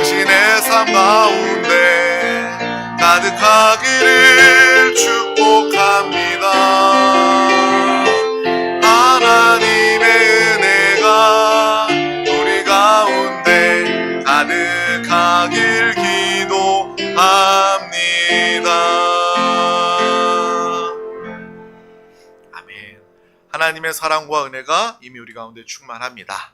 당신의 삶 가운데 가득하기를 축복합니다. 하나님의 은혜가 우리 가운데 가득하길 기도합니다. 아멘. 하나님의 사랑과 은혜가 이미 우리 가운데 충만합니다.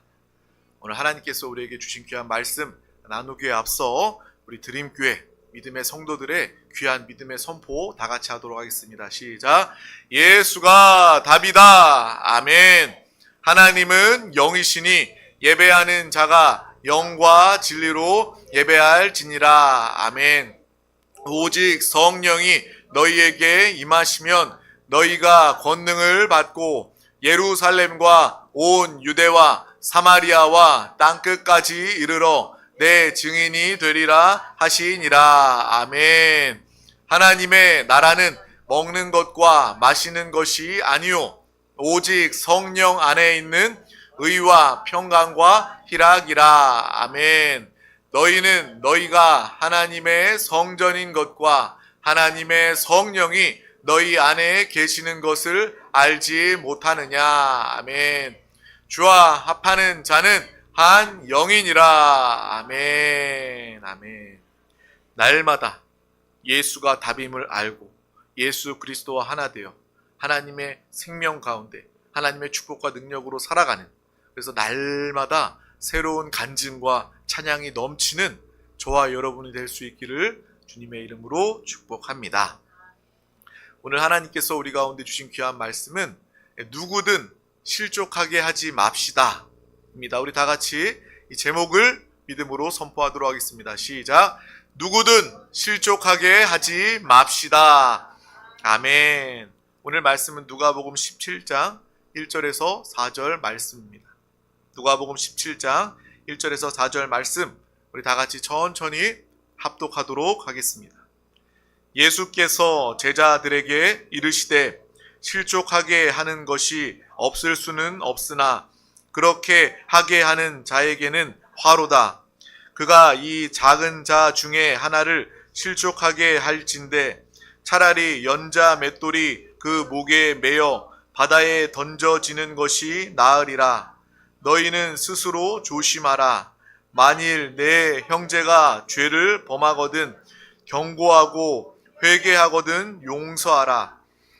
오늘 하나님께서 우리에게 주신 귀한 말씀 나누기에 앞서 우리 드림교회 믿음의 성도들의 귀한 믿음의 선포 다 같이 하도록 하겠습니다. 시작. 예수가 답이다. 아멘. 하나님은 영이시니 예배하는 자가 영과 진리로 예배할지니라. 아멘. 오직 성령이 너희에게 임하시면 너희가 권능을 받고 예루살렘과 온 유대와 사마리아와 땅끝까지 이르러 내 증인이 되리라 하시니라. 아멘. 하나님의 나라는 먹는 것과 마시는 것이 아니요 오직 성령 안에 있는 의와 평강과 희락이라. 아멘. 너희는 너희가 하나님의 성전인 것과 하나님의 성령이 너희 안에 계시는 것을 알지 못하느냐. 아멘. 주와 합하는 자는 한 영이니라. 아멘. 아멘. 날마다 예수가 답임을 알고 예수 그리스도와 하나 되어 하나님의 생명 가운데 하나님의 축복과 능력으로 살아가는, 그래서 날마다 새로운 간증과 찬양이 넘치는 저와 여러분이 될 수 있기를 주님의 이름으로 축복합니다. 오늘 하나님께서 우리 가운데 주신 귀한 말씀은 누구든 실족하게 하지 맙시다 입니다. 우리 다 같이 이 제목을 믿음으로 선포하도록 하겠습니다. 시작. 누구든 실족하게 하지 맙시다. 아멘. 오늘 말씀은 누가복음 17장 1절에서 4절 말씀입니다. 누가복음 17장 1절에서 4절 말씀 우리 다 같이 천천히 합독하도록 하겠습니다. 예수께서 제자들에게 이르시되 실족하게 하는 것이 없을 수는 없으나 그렇게 하게 하는 자에게는 화로다. 그가 이 작은 자 중에 하나를 실족하게 할진대 차라리 연자 맷돌이 그 목에 매여 바다에 던져지는 것이 나으리라. 너희는 스스로 조심하라. 만일 내 형제가 죄를 범하거든 경고하고 회개하거든 용서하라.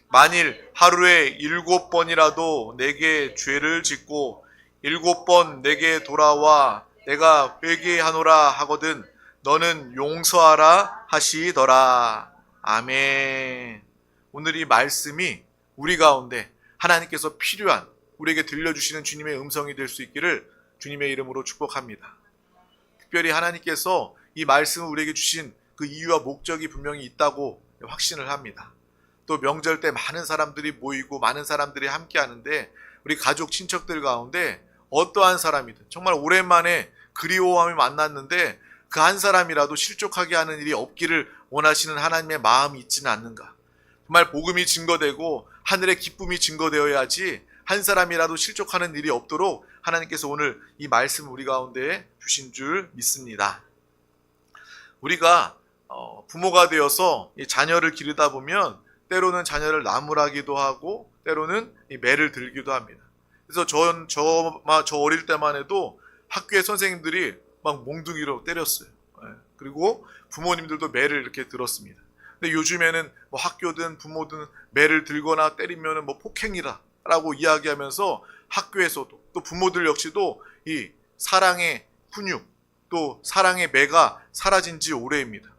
만일 하루에 7번이라도 내게 죄를 짓고 7번 내게 돌아와 내가 회개하노라 하거든 너는 용서하라 하시더라. 아멘. 오늘 이 말씀이 우리 가운데 하나님께서 필요한 우리에게 들려주시는 주님의 음성이 될 수 있기를 주님의 이름으로 축복합니다. 특별히 하나님께서 이 말씀을 우리에게 주신 그 이유와 목적이 분명히 있다고 확신을 합니다. 또 명절 때 많은 사람들이 모이고 많은 사람들이 함께 하는데 우리 가족 친척들 가운데 어떠한 사람이든 정말 오랜만에 그리워함을 만났는데 그 한 사람이라도 실족하게 하는 일이 없기를 원하시는 하나님의 마음이 있지는 않는가. 정말 복음이 증거되고 하늘의 기쁨이 증거되어야지 한 사람이라도 실족하는 일이 없도록 하나님께서 오늘 이 말씀을 우리 가운데 주신 줄 믿습니다. 우리가 부모가 되어서 자녀를 기르다 보면 때로는 자녀를 나무라기도 하고 때로는 매를 들기도 합니다. 그래서 저 어릴 때만 해도 학교에 선생님들이 막 몽둥이로 때렸어요. 그리고 부모님들도 매를 이렇게 들었습니다. 근데 요즘에는 뭐 학교든 부모든 매를 들거나 때리면 뭐 폭행이라고 이야기하면서 학교에서도 또 부모들 역시도 이 사랑의 훈육 또 사랑의 매가 사라진 지 오래입니다.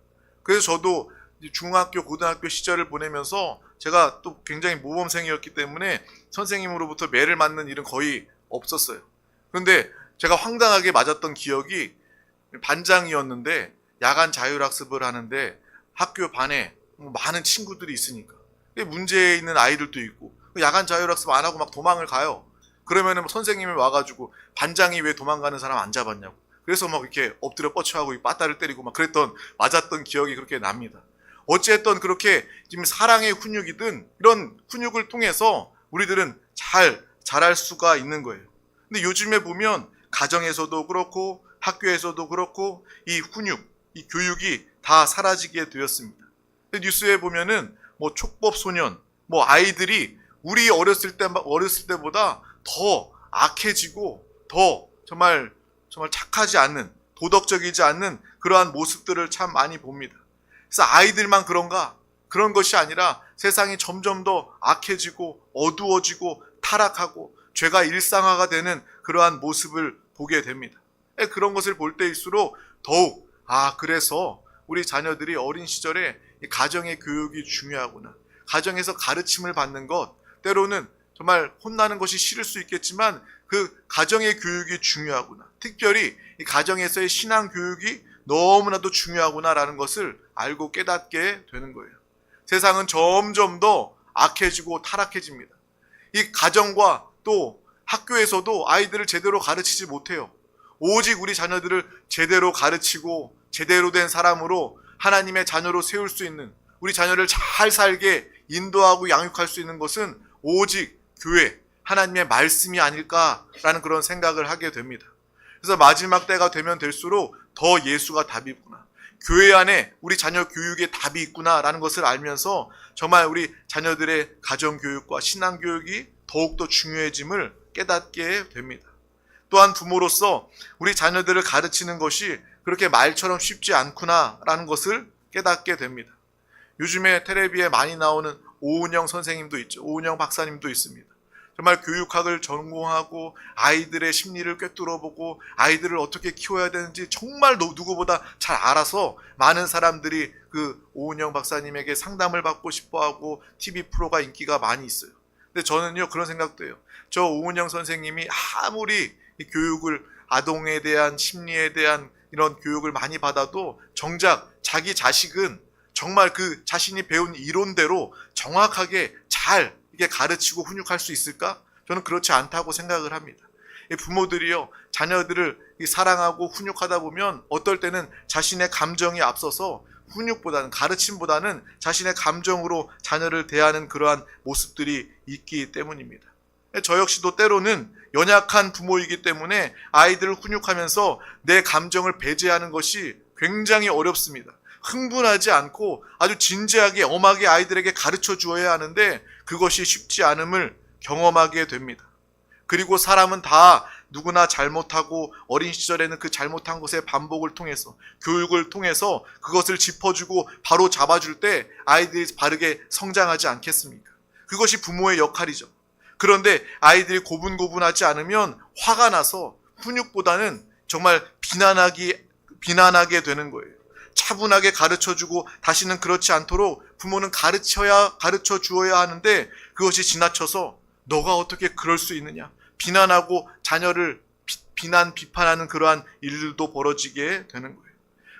그래서 저도 중학교, 고등학교 시절을 보내면서 제가 또 굉장히 모범생이었기 때문에 선생님으로부터 매를 맞는 일은 거의 없었어요. 그런데 제가 황당하게 맞았던 기억이 반장이었는데 야간 자율학습을 하는데 학교 반에 많은 친구들이 있으니까 문제 있는 아이들도 있고 야간 자율학습 안 하고 막 도망을 가요. 그러면은 선생님이 와가지고 반장이 왜 도망가는 사람 안 잡았냐고. 그래서 막 이렇게 엎드려 뻗쳐하고 빠따를 때리고 막 맞았던 기억이 그렇게 납니다. 어쨌든 그렇게 지금 사랑의 훈육이든 이런 훈육을 통해서 우리들은 자랄 수가 있는 거예요. 근데 요즘에 보면 가정에서도 그렇고 학교에서도 그렇고 이 훈육, 이 교육이 다 사라지게 되었습니다. 뉴스에 보면은 뭐 촉법 소년, 뭐 아이들이 우리 어렸을 때보다 더 악해지고 더 정말 착하지 않는, 도덕적이지 않는 그러한 모습들을 참 많이 봅니다. 그래서 아이들만 그런가? 그런 것이 아니라 세상이 점점 더 악해지고 어두워지고 타락하고 죄가 일상화가 되는 그러한 모습을 보게 됩니다. 그런 것을 볼 때일수록 더욱 그래서 우리 자녀들이 어린 시절에 가정의 교육이 중요하구나. 가정에서 가르침을 받는 것, 때로는 정말 혼나는 것이 싫을 수 있겠지만 그 가정의 교육이 중요하구나. 특별히 이 가정에서의 신앙 교육이 너무나도 중요하구나라는 것을 알고 깨닫게 되는 거예요. 세상은 점점 더 악해지고 타락해집니다. 이 가정과 또 학교에서도 아이들을 제대로 가르치지 못해요. 오직 우리 자녀들을 제대로 가르치고 제대로 된 사람으로 하나님의 자녀로 세울 수 있는, 우리 자녀를 잘 살게 인도하고 양육할 수 있는 것은 오직 교회, 하나님의 말씀이 아닐까라는 그런 생각을 하게 됩니다. 그래서 마지막 때가 되면 될수록 더 예수가 답이구나. 교회 안에 우리 자녀 교육에 답이 있구나라는 것을 알면서 정말 우리 자녀들의 가정교육과 신앙교육이 더욱더 중요해짐을 깨닫게 됩니다. 또한 부모로서 우리 자녀들을 가르치는 것이 그렇게 말처럼 쉽지 않구나라는 것을 깨닫게 됩니다. 요즘에 텔레비에 많이 나오는 오은영 선생님도 있죠. 오은영 박사님도 있습니다. 정말 교육학을 전공하고 아이들의 심리를 꿰뚫어보고 아이들을 어떻게 키워야 되는지 정말 누구보다 잘 알아서 많은 사람들이 그 오은영 박사님에게 상담을 받고 싶어하고 TV 프로가 인기가 많이 있어요. 근데 저는요 그런 생각도 해요. 저 오은영 선생님이 아무리 이 교육을, 아동에 대한 심리에 대한 이런 교육을 많이 받아도 정작 자기 자식은 정말 그 자신이 배운 이론대로 정확하게 잘 이게 가르치고 훈육할 수 있을까? 저는 그렇지 않다고 생각을 합니다. 부모들이요, 자녀들을 사랑하고 훈육하다 보면 어떨 때는 자신의 감정이 앞서서 훈육보다는, 가르침보다는 자신의 감정으로 자녀를 대하는 그러한 모습들이 있기 때문입니다. 저 역시도 때로는 연약한 부모이기 때문에 아이들을 훈육하면서 내 감정을 배제하는 것이 굉장히 어렵습니다. 흥분하지 않고 아주 진지하게 엄하게 아이들에게 가르쳐 주어야 하는데 그것이 쉽지 않음을 경험하게 됩니다. 그리고 사람은 다 누구나 잘못하고 어린 시절에는 그 잘못한 것의 반복을 통해서, 교육을 통해서 그것을 짚어주고 바로 잡아줄 때 아이들이 바르게 성장하지 않겠습니까? 그것이 부모의 역할이죠. 그런데 아이들이 고분고분하지 않으면 화가 나서 훈육보다는 정말 비난하게 되는 거예요. 차분하게 가르쳐주고 다시는 그렇지 않도록 부모는 가르쳐 주어야 하는데 그것이 지나쳐서 너가 어떻게 그럴 수 있느냐, 비난하고 자녀를 비판하는 그러한 일들도 벌어지게 되는 거예요.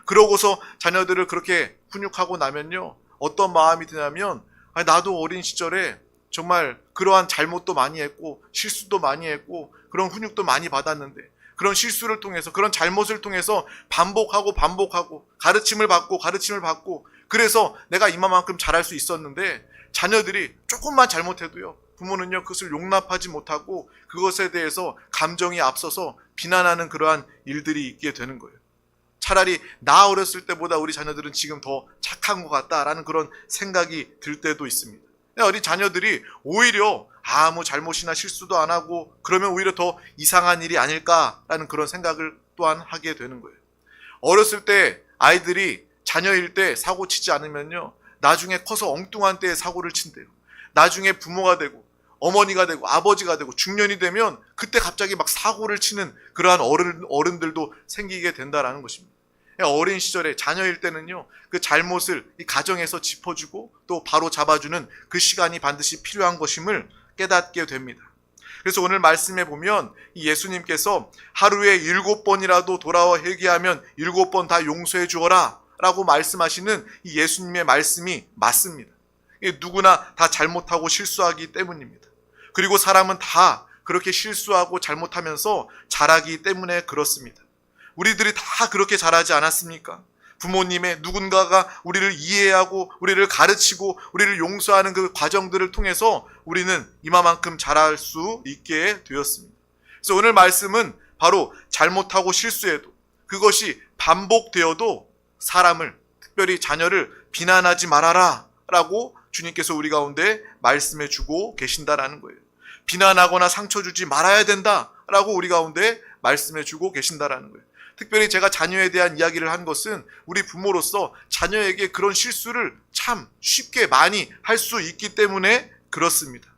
그러고서 자녀들을 그렇게 훈육하고 나면요, 어떤 마음이 드냐면 나도 어린 시절에 정말 그러한 잘못도 많이 했고 실수도 많이 했고 그런 훈육도 많이 받았는데 그런 실수를 통해서, 그런 잘못을 통해서 반복하고 가르침을 받고 그래서 내가 이만큼 잘할 수 있었는데 자녀들이 조금만 잘못해도요, 부모는요 그것을 용납하지 못하고 그것에 대해서 감정이 앞서서 비난하는 그러한 일들이 있게 되는 거예요. 차라리 나 어렸을 때보다 우리 자녀들은 지금 더 착한 것 같다라는 그런 생각이 들 때도 있습니다. 어린 자녀들이 오히려 아무 잘못이나 실수도 안 하고 그러면 오히려 더 이상한 일이 아닐까라는 그런 생각을 또한 하게 되는 거예요. 어렸을 때 아이들이 자녀일 때 사고 치지 않으면요, 나중에 커서 엉뚱한 때에 사고를 친대요. 나중에 부모가 되고 어머니가 되고 아버지가 되고 중년이 되면 그때 갑자기 막 사고를 치는 그러한 어른들도 생기게 된다라는 것입니다. 어린 시절에 자녀일 때는요, 그 잘못을 이 가정에서 짚어주고 또 바로 잡아주는 그 시간이 반드시 필요한 것임을 깨닫게 됩니다. 그래서 오늘 말씀에 보면 이 예수님께서 하루에 7번이라도 돌아와 회개하면 7번 다 용서해 주어라 라고 말씀하시는 이 예수님의 말씀이 맞습니다. 누구나 다 잘못하고 실수하기 때문입니다. 그리고 사람은 다 그렇게 실수하고 잘못하면서 자라기 때문에 그렇습니다. 우리들이 다 그렇게 자라지 않았습니까? 부모님의 누군가가 우리를 이해하고 우리를 가르치고 우리를 용서하는 그 과정들을 통해서 우리는 이만큼 자랄 수 있게 되었습니다. 그래서 오늘 말씀은 바로 잘못하고 실수해도 그것이 반복되어도 사람을, 특별히 자녀를 비난하지 말아라 라고 주님께서 우리 가운데 말씀해 주고 계신다라는 거예요. 비난하거나 상처 주지 말아야 된다 라고 우리 가운데 말씀해 주고 계신다라는 거예요. 특별히 제가 자녀에 대한 이야기를 한 것은 우리 부모로서 자녀에게 그런 실수를 참 쉽게 많이 할 수 있기 때문에 그렇습니다.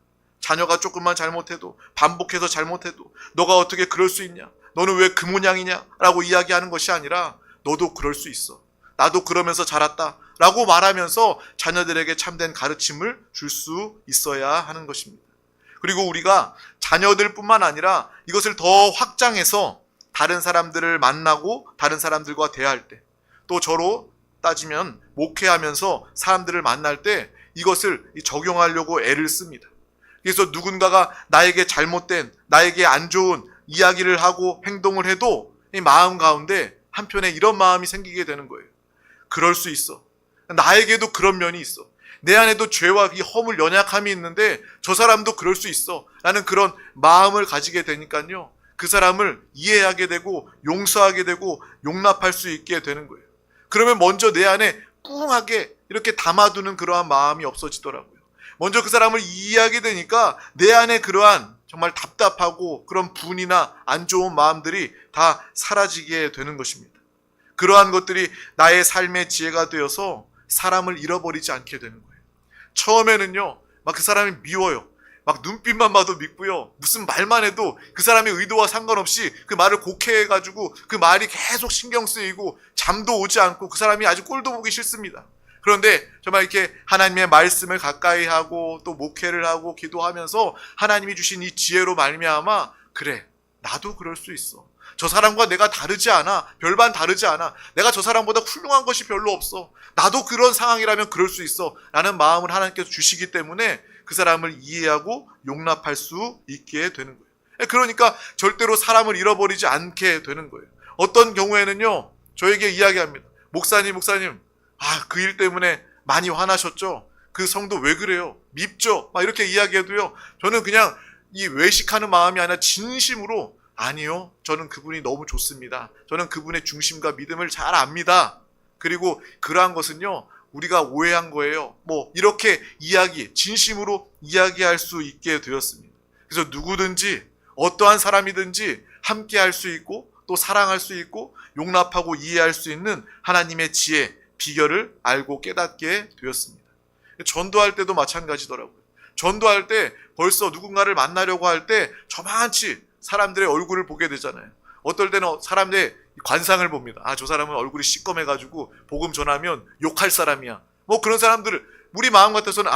자녀가 조금만 잘못해도, 반복해서 잘못해도 너가 어떻게 그럴 수 있냐, 너는 왜 그 모양이냐 라고 이야기하는 것이 아니라 너도 그럴 수 있어, 나도 그러면서 자랐다 라고 말하면서 자녀들에게 참된 가르침을 줄 수 있어야 하는 것입니다. 그리고 우리가 자녀들 뿐만 아니라 이것을 더 확장해서 다른 사람들을 만나고 다른 사람들과 대할 때, 또 저로 따지면 목회하면서 사람들을 만날 때 이것을 적용하려고 애를 씁니다. 그래서 누군가가 나에게 잘못된, 나에게 안 좋은 이야기를 하고 행동을 해도 이 마음 가운데 한편에 이런 마음이 생기게 되는 거예요. 그럴 수 있어. 나에게도 그런 면이 있어. 내 안에도 죄와 이 허물, 연약함이 있는데 저 사람도 그럴 수 있어 라는 그런 마음을 가지게 되니까요, 그 사람을 이해하게 되고 용서하게 되고 용납할 수 있게 되는 거예요. 그러면 먼저 내 안에 꿍하게 이렇게 담아두는 그러한 마음이 없어지더라고요. 먼저 그 사람을 이해하게 되니까 내 안에 그러한 정말 답답하고 그런 분이나 안 좋은 마음들이 다 사라지게 되는 것입니다. 그러한 것들이 나의 삶의 지혜가 되어서 사람을 잃어버리지 않게 되는 거예요. 처음에는요, 막 그 사람이 미워요. 막 눈빛만 봐도 믿고요, 무슨 말만 해도 그 사람의 의도와 상관없이 그 말을 곡해해가지고 그 말이 계속 신경 쓰이고 잠도 오지 않고 그 사람이 아주 꼴도 보기 싫습니다. 그런데 정말 이렇게 하나님의 말씀을 가까이 하고 또 목회를 하고 기도하면서 하나님이 주신 이 지혜로 말미암아, 그래, 나도 그럴 수 있어. 저 사람과 내가 다르지 않아. 별반 다르지 않아. 내가 저 사람보다 훌륭한 것이 별로 없어. 나도 그런 상황이라면 그럴 수 있어 라는 마음을 하나님께서 주시기 때문에 그 사람을 이해하고 용납할 수 있게 되는 거예요. 그러니까 절대로 사람을 잃어버리지 않게 되는 거예요. 어떤 경우에는요, 저에게 이야기합니다. 목사님, 그 일 때문에 많이 화나셨죠? 그 성도 왜 그래요? 밉죠? 막 이렇게 이야기해도요, 저는 그냥 이 외식하는 마음이 아니라 진심으로, 아니요, 저는 그분이 너무 좋습니다. 저는 그분의 중심과 믿음을 잘 압니다. 그리고 그러한 것은요, 우리가 오해한 거예요. 이렇게 진심으로 이야기할 수 있게 되었습니다. 그래서 누구든지 어떠한 사람이든지 함께 할 수 있고 또 사랑할 수 있고 용납하고 이해할 수 있는 하나님의 지혜, 비결을 알고 깨닫게 되었습니다. 전도할 때도 마찬가지더라고요. 전도할 때 벌써 누군가를 만나려고 할 때 저만치 사람들의 얼굴을 보게 되잖아요. 어떨 때는 사람들의 관상을 봅니다. 저 사람은 얼굴이 시꺼매가지고 복음 전하면 욕할 사람이야. 그런 사람들을 우리 마음 같아서는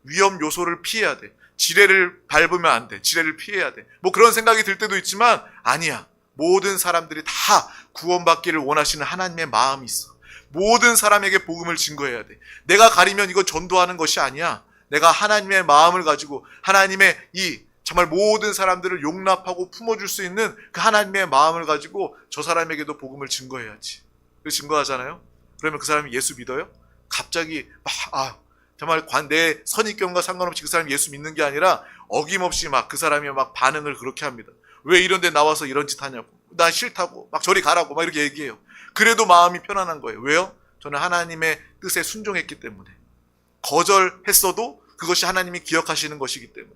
위험 요소를 피해야 돼. 지뢰를 밟으면 안 돼. 지뢰를 피해야 돼. 그런 생각이 들 때도 있지만 아니야. 모든 사람들이 다 구원받기를 원하시는 하나님의 마음이 있어. 모든 사람에게 복음을 증거해야 돼. 내가 가리면 이건 전도하는 것이 아니야. 내가 하나님의 마음을 가지고 하나님의 이 정말 모든 사람들을 용납하고 품어줄 수 있는 그 하나님의 마음을 가지고 저 사람에게도 복음을 증거해야지. 그래서 증거하잖아요. 그러면 그 사람이 예수 믿어요? 갑자기 정말 내 선입견과 상관없이 그 사람이 예수 믿는 게 아니라 어김없이 그 사람이 반응을 그렇게 합니다. 왜 이런 데 나와서 이런 짓 하냐고. 나 싫다고. 저리 가라고. 이렇게 얘기해요. 그래도 마음이 편안한 거예요. 왜요? 저는 하나님의 뜻에 순종했기 때문에. 거절했어도 그것이 하나님이 기억하시는 것이기 때문에.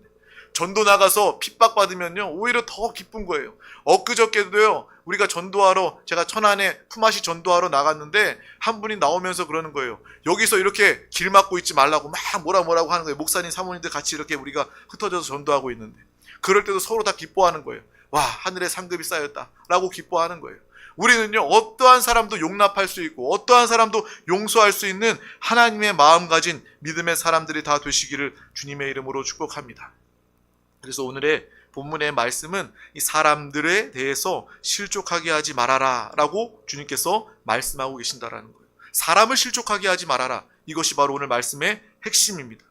전도 나가서 핍박받으면요, 오히려 더 기쁜 거예요. 엊그저께도요, 우리가 전도하러, 제가 천안에 품앗이 전도하러 나갔는데 한 분이 나오면서 그러는 거예요. 여기서 이렇게 길 막고 있지 말라고 뭐라고 하는 거예요. 목사님, 사모님들 같이 이렇게 우리가 흩어져서 전도하고 있는데. 그럴 때도 서로 다 기뻐하는 거예요. 와, 하늘에 상급이 쌓였다 라고 기뻐하는 거예요. 우리는요, 어떠한 사람도 용납할 수 있고 어떠한 사람도 용서할 수 있는 하나님의 마음 가진 믿음의 사람들이 다 되시기를 주님의 이름으로 축복합니다. 그래서 오늘의 본문의 말씀은 이 사람들에 대해서 실족하게 하지 말아라 라고 주님께서 말씀하고 계신다라는 거예요. 사람을 실족하게 하지 말아라. 이것이 바로 오늘 말씀의 핵심입니다.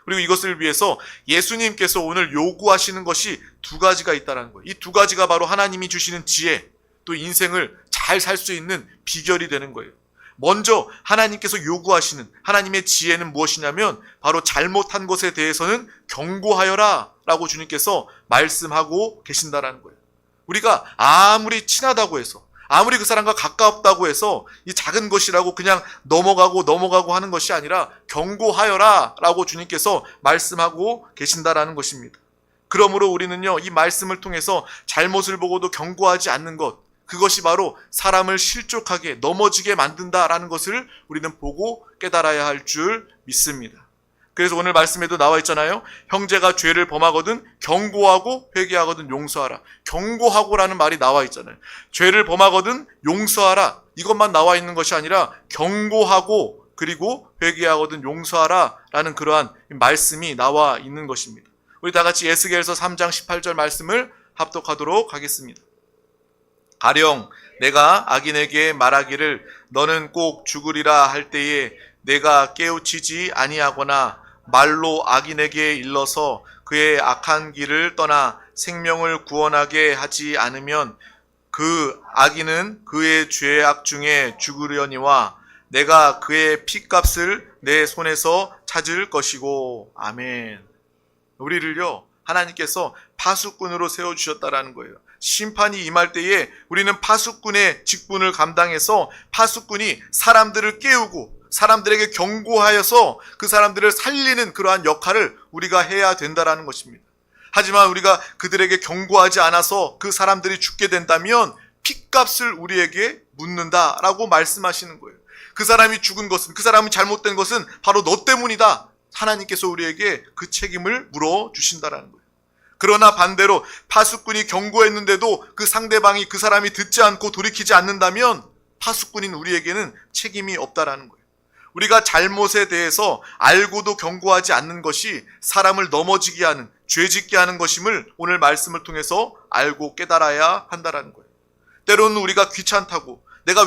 그리고 이것을 위해서 예수님께서 오늘 요구하시는 것이 두 가지가 있다는 거예요. 이 두 가지가 바로 하나님이 주시는 지혜, 또 인생을 잘 살 수 있는 비결이 되는 거예요. 먼저 하나님께서 요구하시는 하나님의 지혜는 무엇이냐면 바로 잘못한 것에 대해서는 경고하여라 라고 주님께서 말씀하고 계신다라는 거예요. 우리가 아무리 친하다고 해서 아무리 그 사람과 가깝다고 해서 이 작은 것이라고 그냥 넘어가고 하는 것이 아니라 경고하여라 라고 주님께서 말씀하고 계신다라는 것입니다. 그러므로 우리는요, 이 말씀을 통해서 잘못을 보고도 경고하지 않는 것, 그것이 바로 사람을 실족하게 넘어지게 만든다라는 것을 우리는 보고 깨달아야 할 줄 믿습니다. 그래서 오늘 말씀에도 나와 있잖아요. 형제가 죄를 범하거든 경고하고 회개하거든 용서하라. 경고하고라는 말이 나와 있잖아요. 죄를 범하거든 용서하라. 이것만 나와 있는 것이 아니라 경고하고 그리고 회개하거든 용서하라 라는 그러한 말씀이 나와 있는 것입니다. 우리 다 같이 에스겔서 3장 18절 말씀을 합독하도록 하겠습니다. 가령 내가 악인에게 말하기를 너는 꼭 죽으리라 할 때에 내가 깨우치지 아니하거나 말로 악인에게 일러서 그의 악한 길을 떠나 생명을 구원하게 하지 않으면 그 악인은 그의 죄악 중에 죽으려니와 내가 그의 피값을 내 손에서 찾을 것이고. 아멘. 우리를요, 하나님께서 파수꾼으로 세워주셨다라는 거예요. 심판이 임할 때에 우리는 파수꾼의 직분을 감당해서 파수꾼이 사람들을 깨우고 사람들에게 경고하여서 그 사람들을 살리는 그러한 역할을 우리가 해야 된다라는 것입니다. 하지만 우리가 그들에게 경고하지 않아서 그 사람들이 죽게 된다면 핏값을 우리에게 묻는다라고 말씀하시는 거예요. 그 사람이 죽은 것은, 그 사람이 잘못된 것은 바로 너 때문이다. 하나님께서 우리에게 그 책임을 물어주신다라는 거예요. 그러나 반대로 파수꾼이 경고했는데도 그 상대방이, 그 사람이 듣지 않고 돌이키지 않는다면 파수꾼인 우리에게는 책임이 없다라는 거예요. 우리가 잘못에 대해서 알고도 경고하지 않는 것이 사람을 넘어지게 하는, 죄짓게 하는 것임을 오늘 말씀을 통해서 알고 깨달아야 한다라는 거예요. 때로는 우리가 귀찮다고, 내가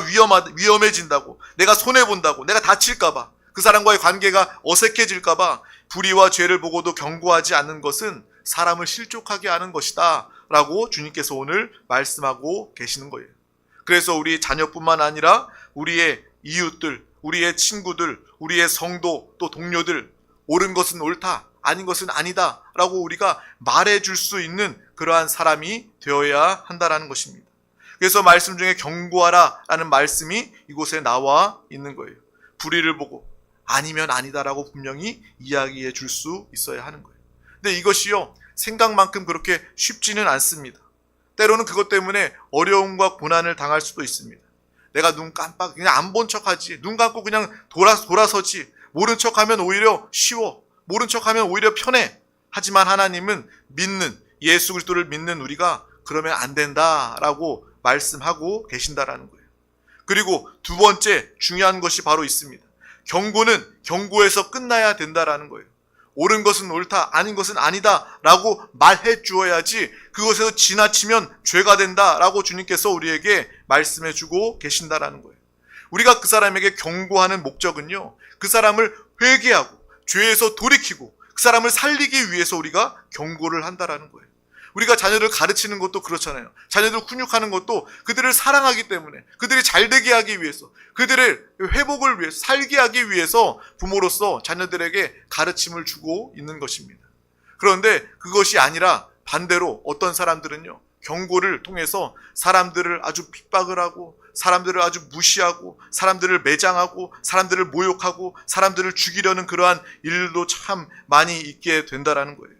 위험해진다고, 내가 손해본다고, 내가 다칠까봐, 그 사람과의 관계가 어색해질까봐 불의와 죄를 보고도 경고하지 않는 것은 사람을 실족하게 하는 것이다 라고 주님께서 오늘 말씀하고 계시는 거예요. 그래서 우리 자녀뿐만 아니라 우리의 이웃들, 우리의 친구들, 우리의 성도, 또 동료들, 옳은 것은 옳다, 아닌 것은 아니다 라고 우리가 말해줄 수 있는 그러한 사람이 되어야 한다는 것입니다. 그래서 말씀 중에 경고하라 라는 말씀이 이곳에 나와 있는 거예요. 불의를 보고 아니면 아니다라고 분명히 이야기해 줄 수 있어야 하는 거예요. 근데 이것이요, 생각만큼 그렇게 쉽지는 않습니다. 때로는 그것 때문에 어려움과 고난을 당할 수도 있습니다. 내가 눈 깜빡 그냥 안 본 척하지, 눈 감고 그냥 돌아서지, 모른 척하면 오히려 쉬워, 모른 척하면 오히려 편해. 하지만 하나님은 믿는, 예수 그리스도를 믿는 우리가 그러면 안 된다라고 말씀하고 계신다라는 거예요. 그리고 두 번째 중요한 것이 바로 있습니다. 경고는 경고에서 끝나야 된다라는 거예요. 옳은 것은 옳다, 아닌 것은 아니다 라고 말해 주어야지 그것에서 지나치면 죄가 된다 라고 주님께서 우리에게 말씀해 주고 계신다라는 거예요. 우리가 그 사람에게 경고하는 목적은요, 그 사람을 회개하고 죄에서 돌이키고 그 사람을 살리기 위해서 우리가 경고를 한다라는 거예요. 우리가 자녀를 가르치는 것도 그렇잖아요. 자녀들 훈육하는 것도 그들을 사랑하기 때문에, 그들이 잘되게 하기 위해서, 그들의 회복을 위해서, 살게 하기 위해서 부모로서 자녀들에게 가르침을 주고 있는 것입니다. 그런데 그것이 아니라 반대로 어떤 사람들은요, 경고를 통해서 사람들을 아주 핍박을 하고, 사람들을 아주 무시하고, 사람들을 매장하고, 사람들을 모욕하고, 사람들을 죽이려는 그러한 일도 참 많이 있게 된다라는 거예요.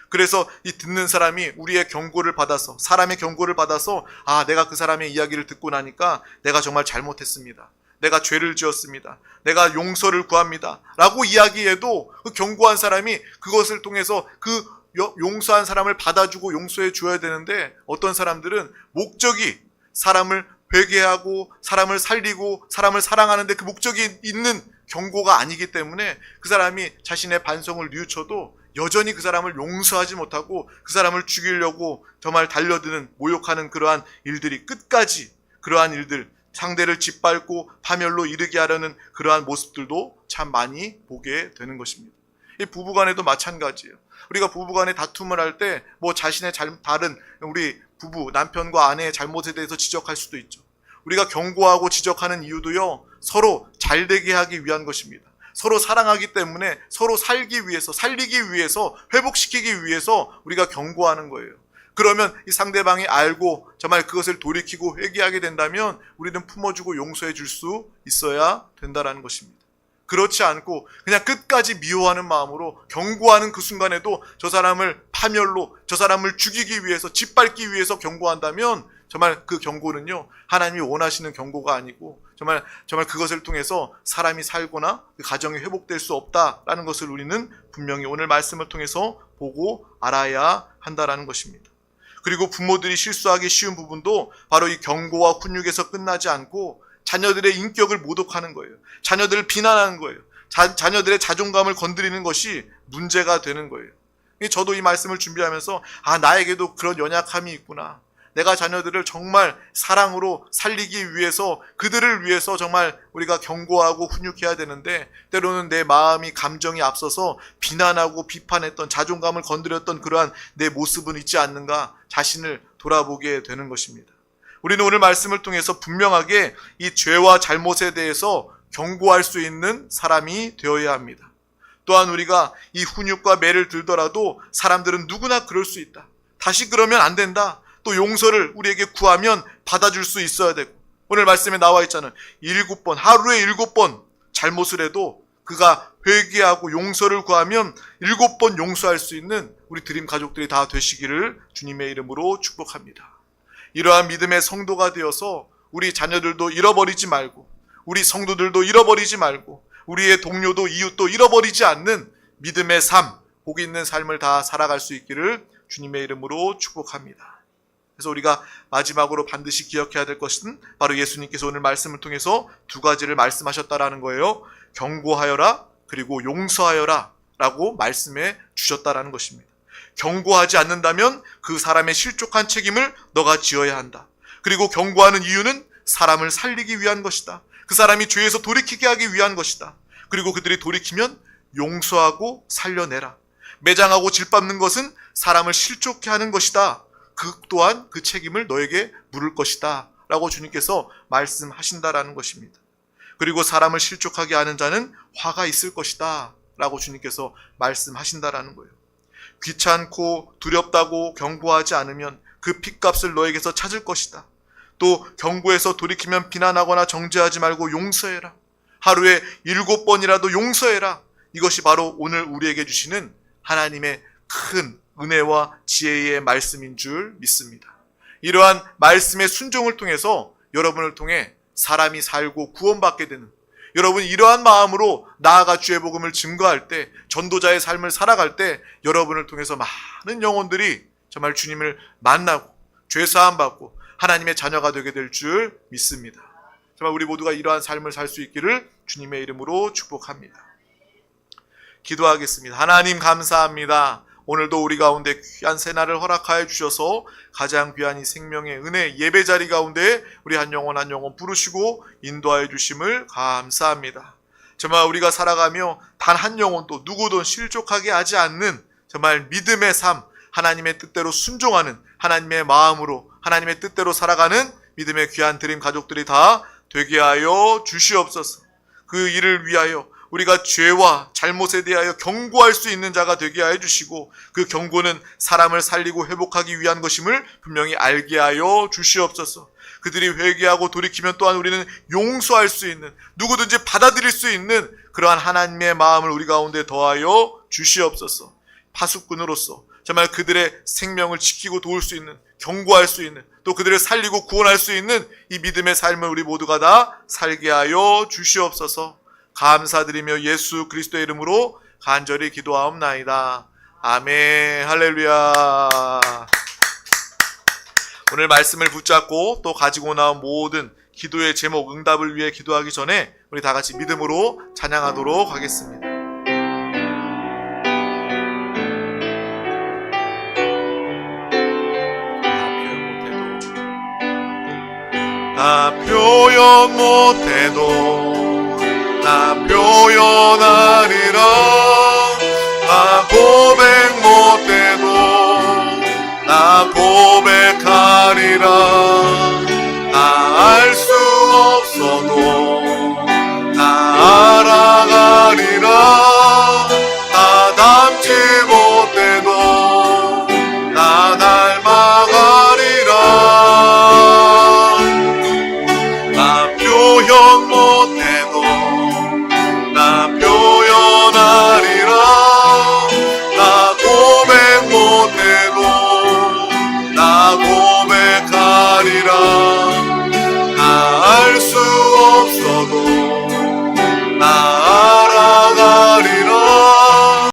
그래서 이 듣는 사람이 우리의 경고를 받아서, 사람의 경고를 받아서, 아, 내가 그 사람의 이야기를 듣고 나니까 내가 정말 잘못했습니다, 내가 죄를 지었습니다, 내가 용서를 구합니다 라고 이야기해도 그 경고한 사람이 그것을 통해서 그 용서한 사람을 받아주고 용서해 줘야 되는데, 어떤 사람들은 목적이 사람을 회개하고 사람을 살리고 사람을 사랑하는데 그 목적이 있는 경고가 아니기 때문에 그 사람이 자신의 반성을 뉘우쳐도 여전히 그 사람을 용서하지 못하고 그 사람을 죽이려고 정말 달려드는, 모욕하는 그러한 일들이, 끝까지 그러한 일들, 상대를 짓밟고 파멸로 이르게 하려는 그러한 모습들도 참 많이 보게 되는 것입니다. 이 부부간에도 마찬가지예요. 우리가 부부간에 다툼을 할 때 뭐 자신의 다른 우리 부부, 남편과 아내의 잘못에 대해서 지적할 수도 있죠. 우리가 경고하고 지적하는 이유도요, 서로 잘되게 하기 위한 것입니다. 서로 사랑하기 때문에 서로 살기 위해서, 살리기 위해서, 회복시키기 위해서 우리가 경고하는 거예요. 그러면 이 상대방이 알고 정말 그것을 돌이키고 회개하게 된다면 우리는 품어주고 용서해 줄 수 있어야 된다는 것입니다. 그렇지 않고 그냥 끝까지 미워하는 마음으로 경고하는 그 순간에도 저 사람을 파멸로, 저 사람을 죽이기 위해서, 짓밟기 위해서 경고한다면 정말 그 경고는요, 하나님이 원하시는 경고가 아니고 정말 그것을 통해서 사람이 살거나 그 가정이 회복될 수 없다라는 것을 우리는 분명히 오늘 말씀을 통해서 보고 알아야 한다라는 것입니다. 그리고 부모들이 실수하기 쉬운 부분도 바로 이 경고와 훈육에서 끝나지 않고 자녀들의 인격을 모독하는 거예요. 자녀들을 비난하는 거예요. 자녀들의 자존감을 건드리는 것이 문제가 되는 거예요. 저도 이 말씀을 준비하면서 나에게도 그런 연약함이 있구나. 내가 자녀들을 정말 사랑으로 살리기 위해서, 그들을 위해서 정말 우리가 경고하고 훈육해야 되는데 때로는 내 마음이, 감정이 앞서서 비난하고 비판했던, 자존감을 건드렸던 그러한 내 모습은 있지 않는가 자신을 돌아보게 되는 것입니다. 우리는 오늘 말씀을 통해서 분명하게 이 죄와 잘못에 대해서 경고할 수 있는 사람이 되어야 합니다. 또한 우리가 이 훈육과 매를 들더라도 사람들은 누구나 그럴 수 있다. 다시 그러면 안 된다. 또 용서를 우리에게 구하면 받아줄 수 있어야 되고, 오늘 말씀에 나와 있잖아요. 7번, 하루에 7번 잘못을 해도 그가 회개하고 용서를 구하면 7번 용서할 수 있는 우리 드림 가족들이 다 되시기를 주님의 이름으로 축복합니다. 이러한 믿음의 성도가 되어서 우리 자녀들도 잃어버리지 말고, 우리 성도들도 잃어버리지 말고, 우리의 동료도 이웃도 잃어버리지 않는 믿음의 삶, 복 있는 삶을 다 살아갈 수 있기를 주님의 이름으로 축복합니다. 그래서 우리가 마지막으로 반드시 기억해야 될 것은 바로 예수님께서 오늘 말씀을 통해서 두 가지를 말씀하셨다라는 거예요. 경고하여라, 그리고 용서하여라 라고 말씀해 주셨다라는 것입니다. 경고하지 않는다면 그 사람의 실족한 책임을 너가 지어야 한다. 그리고 경고하는 이유는 사람을 살리기 위한 것이다. 그 사람이 죄에서 돌이키게 하기 위한 것이다. 그리고 그들이 돌이키면 용서하고 살려내라. 매장하고 질밟는 것은 사람을 실족해 하는 것이다. 그 또한 그 책임을 너에게 물을 것이다 라고 주님께서 말씀하신다라는 것입니다. 그리고 사람을 실족하게 하는 자는 화가 있을 것이다 라고 주님께서 말씀하신다라는 거예요. 귀찮고 두렵다고 경고하지 않으면 그 핏값을 너에게서 찾을 것이다. 또 경고해서 돌이키면 비난하거나 정죄하지 말고 용서해라. 하루에 7번이라도 용서해라. 이것이 바로 오늘 우리에게 주시는 하나님의 큰 은혜와 지혜의 말씀인 줄 믿습니다. 이러한 말씀의 순종을 통해서 여러분을 통해 사람이 살고 구원받게 되는, 여러분 이러한 마음으로 나아가 주의 복음을 증거할 때, 전도자의 삶을 살아갈 때 여러분을 통해서 많은 영혼들이 정말 주님을 만나고 죄사함 받고 하나님의 자녀가 되게 될 줄 믿습니다. 정말 우리 모두가 이러한 삶을 살 수 있기를 주님의 이름으로 축복합니다. 기도하겠습니다. 하나님 감사합니다. 오늘도 우리 가운데 귀한 새날을 허락하여 주셔서 가장 귀한 이 생명의 은혜 예배 자리 가운데 우리 한 영혼 한 영혼 부르시고 인도하여 주심을 감사합니다. 정말 우리가 살아가며 단 한 영혼도 누구도 실족하게 하지 않는 정말 믿음의 삶, 하나님의 뜻대로 순종하는 하나님의 마음으로 하나님의 뜻대로 살아가는 믿음의 귀한 드림 가족들이 다 되게 하여 주시옵소서. 그 일을 위하여 우리가 죄와 잘못에 대하여 경고할 수 있는 자가 되게 하여 주시고, 그 경고는 사람을 살리고 회복하기 위한 것임을 분명히 알게 하여 주시옵소서. 그들이 회개하고 돌이키면 또한 우리는 용서할 수 있는, 누구든지 받아들일 수 있는 그러한 하나님의 마음을 우리 가운데 더하여 주시옵소서. 파수꾼으로서 정말 그들의 생명을 지키고 도울 수 있는, 경고할 수 있는, 또 그들을 살리고 구원할 수 있는 이 믿음의 삶을 우리 모두가 다 살게 하여 주시옵소서. 감사드리며 예수 그리스도의 이름으로 간절히 기도하옵나이다. 아멘. 할렐루야. 오늘 말씀을 붙잡고 또 가지고 나온 모든 기도의 제목, 응답을 위해 기도하기 전에 우리 다 같이 믿음으로 찬양하도록 하겠습니다. 나 표현 못해도 나 표현하리라. 나 고백 못해도 나 고백하리라. 나 알 수 없어도 나 알아가리라. 나 닮지 못해도 나 닮아 고백하리라.